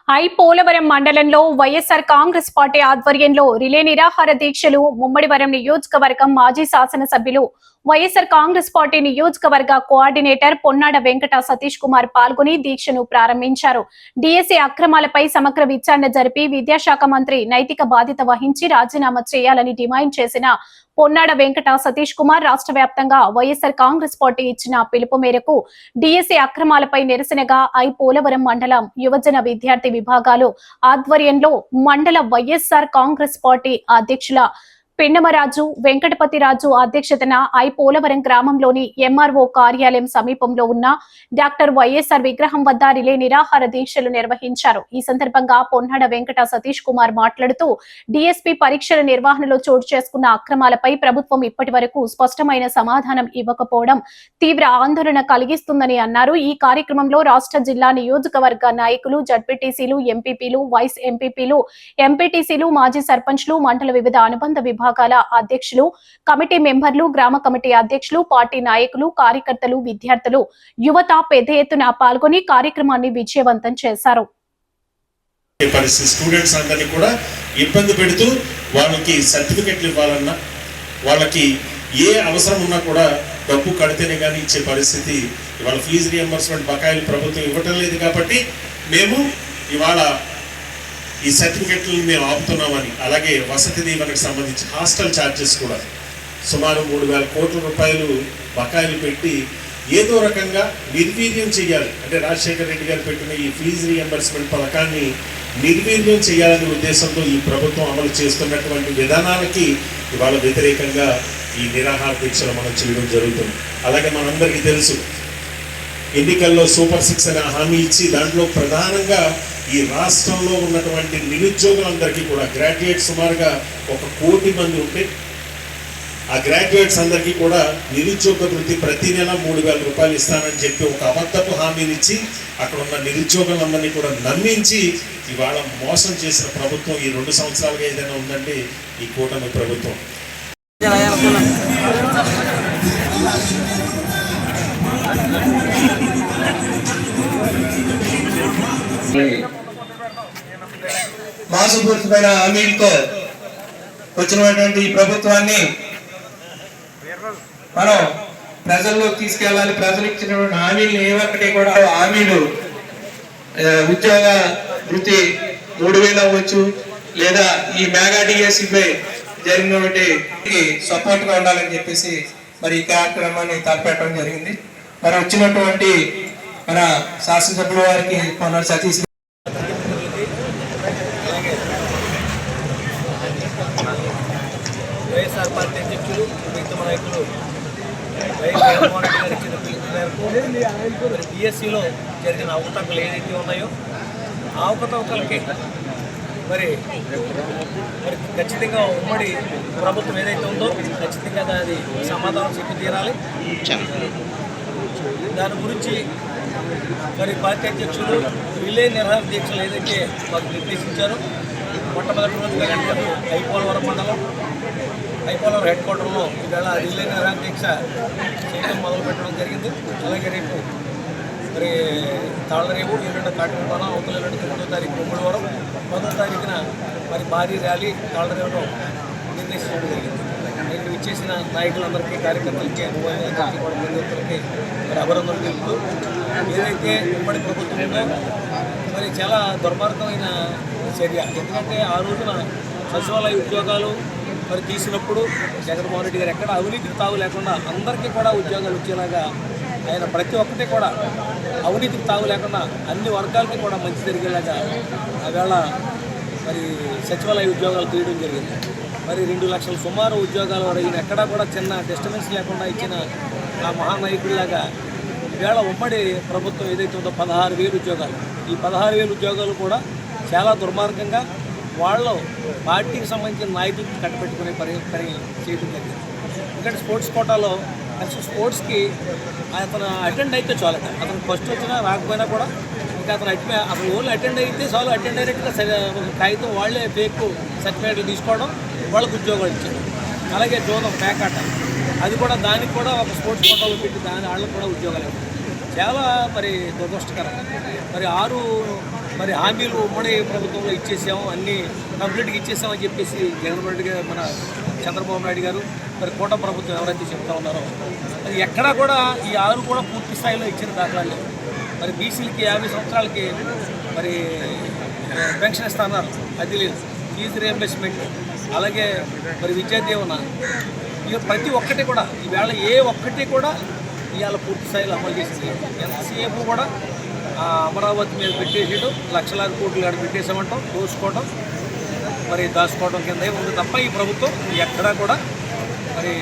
పోలవరం మండలంలో వైఎస్ఆర్ కాంగ్రెస్ పార్టీ ఆధ్వర్యంలో రిలే నిరాహార దీక్షలు ముమ్మడివరం నియోజకవర్గం మాజీ శాసనసభ్యులు వైఎస్ఆర్ కాంగ్రెస్ పార్టీ నియోజకవర్గ కోఆర్డినేటర్ పొన్నాడ వెంకట సతీష్ కుమార్ పాల్గొని దీక్షను ప్రారంభించారు. డిఎస్సి అక్రమాలపై సమగ్ర విచారణ జరిపి విద్యాశాఖ మంత్రి నైతిక బాధ్యత వహించి రాజీనామా చేయాలని డిమాండ్ చేసిన పొన్నాడ వెంకట సతీష్ కుమార్ రాష్ట్ర వ్యాప్తంగా వైఎస్ఆర్ కాంగ్రెస్ పార్టీ ఇచ్చిన పిలుపు మేరకు డిఎస్సి అక్రమాలపై నిరసనగా పోలవరం మండలం యువజన విద్యార్థి విభాగాలు ఆధ్వర్యంలో మండల వైఎస్ఆర్ కాంగ్రెస్ పార్టీ అధ్యక్షుల పెన్నమరాజు వెంకటపతిరాజు అధ్యక్షతన పోలవరం గ్రామంలోని ఎంఆర్ఓ కార్యాలయం సమీపంలో ఉన్న డాక్టర్ వైఎస్ఆర్ విగ్రహం వద్ద రిలే నిరాహార దీక్షలు నిర్వహించారు. ఈ సందర్భంగా పొన్నాడ వెంకట సతీష్ కుమార్ మాట్లాడుతూ డిఎస్పీ పరీక్షల నిర్వహణలో చోటు చేసుకున్న అక్రమాలపై ప్రభుత్వం ఇప్పటి వరకు స్పష్టమైన సమాధానం ఇవ్వకపోవడం తీవ్ర ఆందోళన కలిగిస్తుందని అన్నారు. ఈ కార్యక్రమంలో రాష్ట్ర జిల్లా నియోజకవర్గ నాయకులు, జడ్పీటీసీలు, ఎంపీపీలు, వైస్ ఎంపీపీలు, ఎంపీటీసీలు, మాజీ సర్పంచ్లు, మండల వివిధ అనుబంధ విభాగాల అధ్యక్షులు, కమిటీ మెంబర్లు, గ్రామ కమిటీ అధ్యక్షులు, పార్టీ నాయకులు, కార్యకర్తలు, విద్యార్థులు, యువత పెద్ద ఎత్తున పాల్గొని కార్యక్రమాన్ని విజయవంతం చేశారు. స్టూడెంట్స్ అందరినీ కూడా ఇబ్బంది పెడుతూ వాళ్ళకి సర్టిఫికెట్లు ఇవ్వాలన్నా, వాళ్ళకి ఏ అవసరం ఉన్నా కూడా డబ్బు కడితేనే కానీ ఇచ్చే పరిస్థితి, ఇవాళ ఫీజు రియంబర్స్మెంట్ బకాయిలు ప్రభుత్వం ఇవ్వటం లేదు. కాబట్టి మేము ఇవాళ ఈ సర్టిఫికెట్లను మేము ఆపుతున్నామని, అలాగే వసతి దీవెనకు సంబంధించి హాస్టల్ ఛార్జెస్ కూడా సుమారు 3,000 కోట్ల రూపాయలు బకాయిలు పెట్టి ఏదో రకంగా నిర్వీర్యం చేయాలి. అంటే రాజశేఖర రెడ్డి గారు పెట్టిన ఈ ఫీజు రియంబర్స్మెంట్ పథకాన్ని నిర్వీర్యం చేయాలనే ఉద్దేశంతో ఈ ప్రభుత్వం అమలు చేస్తున్నటువంటి విధానాలకి ఇవాళ వ్యతిరేకంగా ఈ నిరాహార దీక్షలు మనం చేయడం జరుగుతుంది. అలాగే మనందరికీ తెలుసు, ఎన్నికల్లో సూపర్ 6 అనే హామీ ఇచ్చి దాంట్లో ప్రధానంగా ఈ రాష్ట్రంలో ఉన్నటువంటి నిరుద్యోగులందరికీ కూడా గ్రాడ్యుయేట్స్ సుమారుగా 1 కోటి మంది ఉంటే ఆ గ్రాడ్యుయేట్స్ అందరికీ కూడా నిరుద్యోగ వృత్తి ప్రతి నెల 3,000 రూపాయలు ఇస్తానని చెప్పి ఒక అబద్ధపు హామీనిచ్చి అక్కడ ఉన్న నిరుద్యోగులందరినీ కూడా నమ్మించి ఇవాళ మోసం చేసిన ప్రభుత్వం ఈ 2 సంవత్సరాలుగా ఏదైనా ఉందంటే ఈ కూటమి ప్రభుత్వం. మోసపూరితమైన హామీలతో వచ్చినటువంటి ఈ ప్రభుత్వాన్ని మనం ప్రజల్లోకి తీసుకెళ్ళాలి. ప్రజలు ఇచ్చినటువంటి హామీలు ఏవొక్కటి కూడా హామీలు ఉద్యోగ వృత్తి 3,000 అవ్వచ్చు, లేదా ఈ మెగా డిఎస్సిపై జరిగినటువంటి సపోర్ట్గా ఉండాలని చెప్పేసి మరి ఈ కార్యక్రమాన్ని తలపెట్టడం జరిగింది. మరి వచ్చినటువంటి మన శాసనసభ్యుల వారికి పొన్నాడ సతీష్ వైఎస్ఆర్ పార్టీ అధ్యక్షులు, మిగతా నాయకులు జగన్మోహన్ రెడ్డి గారు ఇచ్చిన పిలుపు మేరకు డిఎస్సిలో జరిగిన అవకతవకలు ఏదైతే ఉన్నాయో ఆ అవకతవకలకి మరి ఖచ్చితంగా ఉమ్మడి ప్రభుత్వం ఏదైతే ఉందో ఖచ్చితంగా అది సమాధానం చెప్పి తీరాలి. దాని గురించి మరి పార్టీ అధ్యక్షులు రిలే నిరాహార దీక్షలు ఏదైతే మాకు నిర్దేశించారో మొట్టమొదటి రోజు పోలవరం మండలం పోలవరం హెడ్ క్వార్టర్లో ఇవాళ రిలే నిరాహార దీక్ష చేయడం మొదలుపెట్టడం జరిగింది. అలాగే రేపు మరి తాళరేవు, ఎల్లుండి కాకినాడ, అవతల ఎల్లుండి 9వ తారీఖు ముమ్మడివరం, 10వ తారీఖున మరి భారీ ర్యాలీ తాళరేవులో నిర్దేశించడం జరిగింది. ఇక్కడ ఇచ్చేసిన నాయకులందరికీ, కార్యకర్తలకి, అనుభవాలకి కూడా ప్రజలకి మరి అభినందనలు తెలుపుతూ ఏదైతే ఉమ్మడి ప్రభుత్వం ఉందో మరి చాలా దుర్మార్గమైన చర్య. ఎందుకంటే ఆ రోజున సచివాలయ ఉద్యోగాలు మరి తీసినప్పుడు జగన్మోహన్ రెడ్డి గారు ఎక్కడ అవినీతికి తావు లేకుండా అందరికీ కూడా ఉద్యోగాలు వచ్చేలాగా ఆయన ప్రతి ఒక్కటి కూడా అవినీతికి తావు లేకుండా అన్ని వర్గాలకి కూడా మంచి జరిగేలాగా ఆవేళ మరి సచివాలయ ఉద్యోగాలు తీయడం జరిగింది. మరి 2 లక్షల సుమారు ఉద్యోగాలు ఈయన ఎక్కడా కూడా చిన్న డిస్టర్బెన్స్ లేకుండా ఇచ్చిన ఆ మహానాయకుడిలాగా ఈవేళ ఉమ్మడి ప్రభుత్వం ఏదైతే ఉందో 16,000 ఉద్యోగాలు, ఈ 16,000 ఉద్యోగాలు కూడా చాలా దుర్మార్గంగా వాళ్ళు పార్టీకి సంబంధించిన నాయకులకు కట్టబెట్టుకునే పని చేయడం జరిగింది. ఎందుకంటే స్పోర్ట్స్ కోటాలో అసలు స్పోర్ట్స్కి అతను అటెండ్ అయితే చాలు, అతను ఫస్ట్ వచ్చినా రాకపోయినా కూడా ఇంకా అతను ఓన్లీ అటెండ్ అయితే చాలు. అటెండ్ అయినట్టుగా కాగితం వాళ్ళే ఫేక్ సర్టిఫికేట్లు తీసుకోవడం, వాళ్ళకు ఉద్యోగాలు ఇచ్చారు. అలాగే జోనం ప్యాకాట అది కూడా దానికి కూడా ఒక స్పోర్ట్స్ కోటాలో పెట్టి వాళ్ళకు కూడా ఉద్యోగాలు ఇవ్వడం చాలా మరి దురదృష్టకరం. మరి 6 మరి హామీలు ఉమ్మడి ప్రభుత్వంలో ఇచ్చేసాము, అన్నీ కంప్లీట్గా ఇచ్చేసామని చెప్పేసి జగన్మోహన్ రెడ్డి గారు, మన చంద్రబాబు నాయుడు గారు, మరి కూటమి ప్రభుత్వం ఎవరైతే చెప్తా ఉన్నారో అది ఎక్కడా కూడా ఈ 6 కూడా పూర్తి స్థాయిలో ఇచ్చిన దాఖలాలు లేవు. మరి బీసీలకి 50 సంవత్సరాలకి మరి పెన్షన్ ఇస్తున్నారు, అది లేదు. ఫీజు రియంబర్స్మెంట్, అలాగే మరి విద్యా దీవెన, ఇక ప్రతి ఒక్కటి కూడా ఈవేళ ఏ ఒక్కటి కూడా ఇవాళ పూర్తి స్థాయిలో అమలు చేసింది. ఎంతసేపు కూడా అమరావతి మీద పెట్టేసేయడం, లక్షలాది కోట్లు ఆడ పెట్టేసామంటాం, దోసుకోవడం, మరి దాచుకోవడం కింద ఉంది తప్ప ఈ ప్రభుత్వం ఎక్కడా కూడా మరి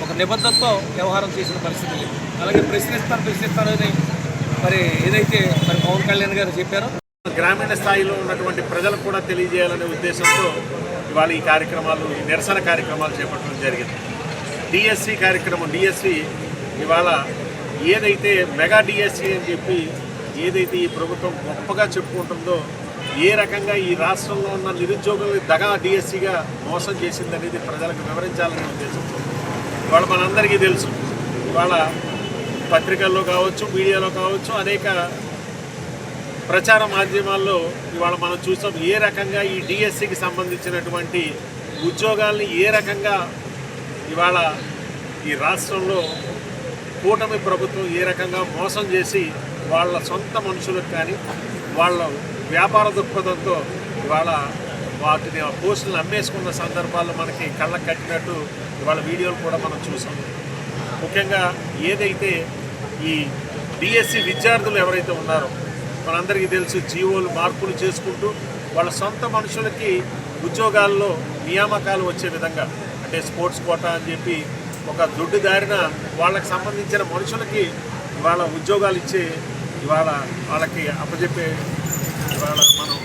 ఒక నిబద్ధతతో వ్యవహారం చేసిన పరిస్థితి లేదు. అలాగే ప్రశ్నిస్తారని మరి ఏదైతే మరి పవన్ కళ్యాణ్ గారు చెప్పారో గ్రామీణ స్థాయిలో ఉన్నటువంటి ప్రజలకు కూడా తెలియజేయాలనే ఉద్దేశంతో ఇవాళ ఈ కార్యక్రమాలు, ఈ నిరసన కార్యక్రమాలు చేపట్టడం జరిగింది. డిఎస్సి కార్యక్రమం, డిఎస్సి ఇవాళ ఏదైతే మెగా డిఎస్సి అని చెప్పి ఏదైతే ఈ ప్రభుత్వం గొప్పగా చెప్పుకుంటుందో, ఏ రకంగా ఈ రాష్ట్రంలో ఉన్న నిరుద్యోగుల్ని దగా డిఎస్సిగా మోసం చేసిందనేది ప్రజలకు వివరించాలనే ఉద్దేశంతో ఇవాళ మనందరికీ తెలుసు. ఇవాళ పత్రికల్లో కావచ్చు, మీడియాలో కావచ్చు, అనేక ప్రచార మాధ్యమాల్లో ఇవాళ మనం చూసాం ఏ రకంగా ఈ డిఎస్సికి సంబంధించినటువంటి ఉద్యోగాల్ని ఏ రకంగా ఇవాళ ఈ రాష్ట్రంలో కూటమి ప్రభుత్వం ఏ రకంగా మోసం చేసి వాళ్ళ సొంత మనుషులకు కానీ వాళ్ళ వ్యాపార దృక్పథంతో ఇవాళ వాటిని పోస్టులను అమ్మేసుకున్న సందర్భాల్లో మనకి కళ్ళకు కట్టినట్టు ఇవాళ వీడియోలు కూడా మనం చూసాం. ముఖ్యంగా ఏదైతే ఈ డిఎస్సి విద్యార్థులు ఎవరైతే ఉన్నారో మనందరికీ తెలుసు, జీవోలు మార్పులు చేసుకుంటూ వాళ్ళ సొంత మనుషులకి ఉద్యోగాల్లో నియామకాలు వచ్చే విధంగా, అంటే స్పోర్ట్స్ కోటా అని చెప్పి ఒక దొడ్డు దారిన వాళ్ళకి సంబంధించిన మనుషులకి ఇవాళ ఉద్యోగాలు ఇచ్చే ఇవాళ వాళ్ళకి అప్పచెప్పే ఇవాళ మనం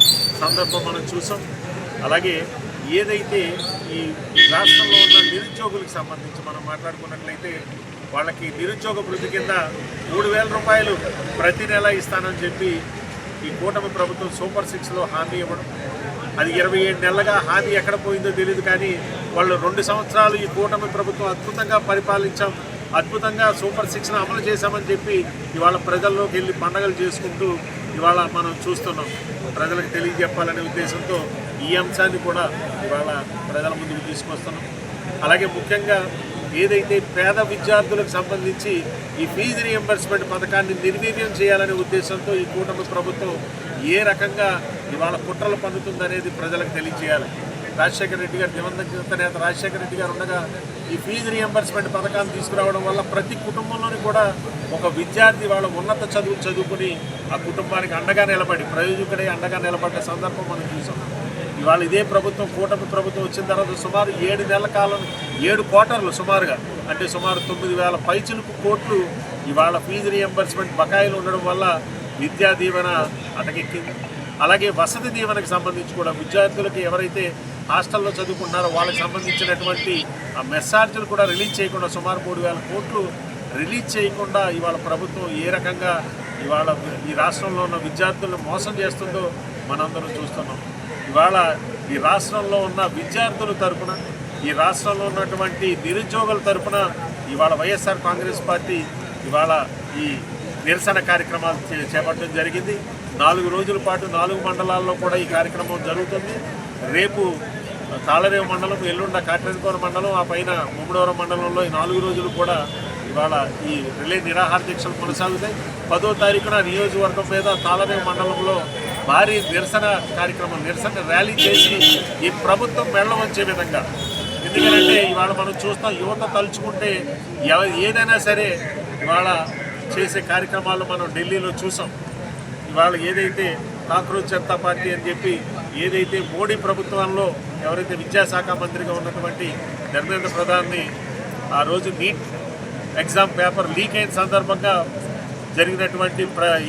సందర్భం మనం చూసాం. అలాగే ఏదైతే ఈ రాష్ట్రంలో ఉన్న నిరుద్యోగులకు సంబంధించి మనం మాట్లాడుకున్నట్లయితే వాళ్ళకి నిరుద్యోగ వృత్తి కింద 3,000 రూపాయలు ప్రతి నెల ఇస్తానని చెప్పి ఈ కూటమి ప్రభుత్వం సూపర్ 6లో హామీ ఇవ్వడం, అది 27 నెలలుగా హామీ ఎక్కడ పోయిందో తెలియదు. కానీ వాళ్ళు 2 సంవత్సరాలు ఈ కూటమి ప్రభుత్వం అద్భుతంగా పరిపాలించాం, అద్భుతంగా సూపర్ 6ను అమలు చేశామని చెప్పి ఇవాళ ప్రజల్లోకి వెళ్ళి పండగలు చేసుకుంటూ ఇవాళ మనం చూస్తున్నాం. ప్రజలకు తెలియజెప్పాలనే ఉద్దేశంతో ఈ అంశాన్ని కూడా ఇవాళ ప్రజల ముందుకు తీసుకొస్తున్నాం. అలాగే ముఖ్యంగా ఏదైతే పేద విద్యార్థులకు సంబంధించి ఈ ఫీజు రియంబర్స్మెంట్ పథకాన్ని నిర్వీర్యం చేయాలనే ఉద్దేశంతో ఈ కూటమి ప్రభుత్వం ఏ రకంగా ఇవాళ కుట్రలు పన్నుతుందనేది ప్రజలకు తెలియజేయాలి. రాజశేఖర రెడ్డి గారు, దివంగత నేత రాజశేఖర రెడ్డి గారు ఉండగా ఈ ఫీజు రియంబర్స్మెంట్ పథకాన్ని తీసుకురావడం వల్ల ప్రతి కుటుంబంలోని కూడా ఒక విద్యార్థి వాళ్ళ ఉన్నత చదువుకుని ఆ కుటుంబానికి అండగా నిలబడి, ప్రయోజకుడే అండగా నిలబడ్డ సందర్భం మనం చూసాం. ఇవాళ ఇదే ప్రభుత్వం, కూటమి ప్రభుత్వం వచ్చిన తర్వాత సుమారు 7 నెలల కాలం 7 క్వార్టర్లు సుమారుగా, అంటే సుమారు 9,000 పైచిలుకు కోట్లు ఇవాళ ఫీజు రియంబర్స్మెంట్ బకాయిలు ఉండడం వల్ల విద్యా దీవెన అటకెక్కింది. అలాగే వసతి దీవెనకు సంబంధించి కూడా విద్యార్థులకు ఎవరైతే హాస్టల్లో చదువుకుంటున్నారో వాళ్ళకి సంబంధించినటువంటి ఆ మెస్సార్జీలు కూడా రిలీజ్ చేయకుండా సుమారు 3,000 కోట్లు రిలీజ్ చేయకుండా ఇవాళ ప్రభుత్వం ఏ రకంగా ఇవాళ ఈ రాష్ట్రంలో ఉన్న విద్యార్థులను మోసం చేస్తుందో మనందరం చూస్తున్నాం. ఇవాళ ఈ రాష్ట్రంలో ఉన్న విద్యార్థుల తరపున, ఈ రాష్ట్రంలో ఉన్నటువంటి నిరుద్యోగుల తరపున ఇవాళ వైఎస్ఆర్ కాంగ్రెస్ పార్టీ ఇవాళ ఈ నిరసన కార్యక్రమాలు చేపట్టడం జరిగింది. 4 రోజుల పాటు 4 మండలాల్లో కూడా ఈ కార్యక్రమం జరుగుతుంది. రేపు తాళరేవు మండలం, ఎల్లుండ కాట్రేనికోన మండలం, ఆ పైన ముమ్మడవరం మండలంలో ఈ 4 రోజులు కూడా ఇవాళ ఈ రిలే నిరాహార దీక్షలు కొనసాగుతాయి. 10వ తారీఖున నియోజకవర్గం మీద తాళరేవు మండలంలో భారీ నిరసన కార్యక్రమం, నిరసన ర్యాలీ చేసి ఈ ప్రభుత్వం మెళ్ళ వచ్చే విధంగా, ఎందుకంటే ఇవాళ మనం చూస్తాం యువత తలుచుకుంటే ఏదైనా సరే ఇవాళ చేసే కార్యక్రమాలు మనం ఢిల్లీలో చూసాం. ఇవాళ ఏదైతే కాక్రోచ్ జనతా పార్టీ అని చెప్పి ఏదైతే మోడీ ప్రభుత్వంలో ఎవరైతే విద్యాశాఖ మంత్రిగా ఉన్నటువంటి ధర్మేంద్ర ప్రధాన్ని ఆ రోజు నీట్ ఎగ్జామ్ పేపర్ లీక్ అయిన సందర్భంగా జరిగినటువంటి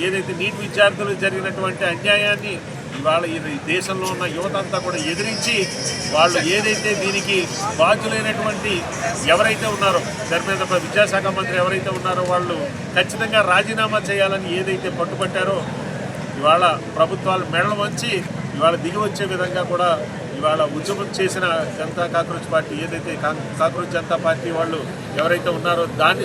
ఏదైతే నీట్ విద్యార్థులు జరిగినటువంటి అన్యాయాన్ని ఇవాళ ఈ దేశంలో ఉన్న యువత అంతా కూడా ఎదిరించి వాళ్ళు ఏదైతే దీనికి బాధ్యులైనటువంటి ఎవరైతే ఉన్నారో ధర్మేంద్ర విద్యాశాఖ మంత్రి ఎవరైతే ఉన్నారో వాళ్ళు ఖచ్చితంగా రాజీనామా చేయాలని ఏదైతే పట్టుబట్టారో ఇవాళ ప్రభుత్వాలు మెడల వంచి ఇవాళ దిగి వచ్చే విధంగా కూడా ఇవాళ ఉద్యమం చేసిన జనతా కాక్రోచ్ పార్టీ ఏదైతే కాక్రోచ్ జనతా పార్టీ వాళ్ళు ఎవరైతే ఉన్నారో దాన్ని